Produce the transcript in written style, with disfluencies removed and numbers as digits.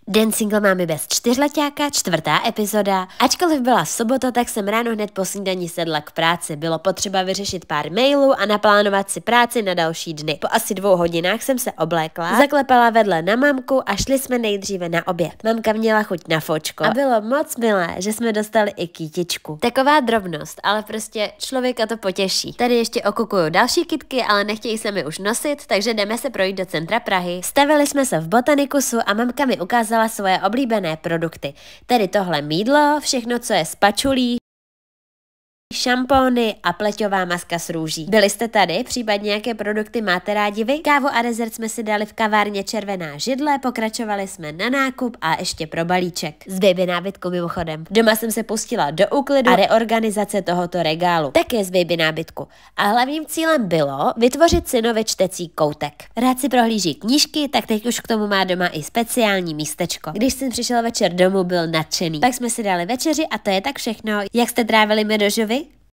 Den single máme bez čtyřletáka, 4. epizoda. Ačkoliv byla sobota, tak jsem ráno hned po snídani sedla k práci. Bylo potřeba vyřešit pár mailů a naplánovat si práci na další dny. Po asi 2 hodinách jsem se oblékla, zaklepala vedle na mamku a šli jsme nejdříve na oběd. Mamka měla chuť na fočko a bylo moc milé, že jsme dostali i kytičku. Taková drobnost, ale prostě člověka to potěší. Tady ještě okukuju další kytky, ale nechtějí se mi už nosit, takže jdeme se projít do centra Prahy. Stavili jsme se v Botanikusu a mamka mi ukázala svoje oblíbené produkty. Tedy tohle mýdlo, všechno, co je z pačulí, šampóny a pleťová maska s růží. Byli jste tady? Případně nějaké produkty máte rádi vy? Kávu a dezert jsme si dali v kavárně Červená židle, pokračovali jsme na nákup a ještě pro balíček. Z baby nábytku mimochodem. Doma jsem se pustila do úklidu a reorganizace tohoto regálu. Také z baby nábytku. A hlavním cílem bylo vytvořit synovi čtecí koutek. Rád si prohlíží knížky, tak teď už k tomu má doma i speciální místečko. Když jsem přišel večer domů, byl nadšený. Pak jsme si dali večeři a to je tak všechno. Jak jste trávili Medožovi?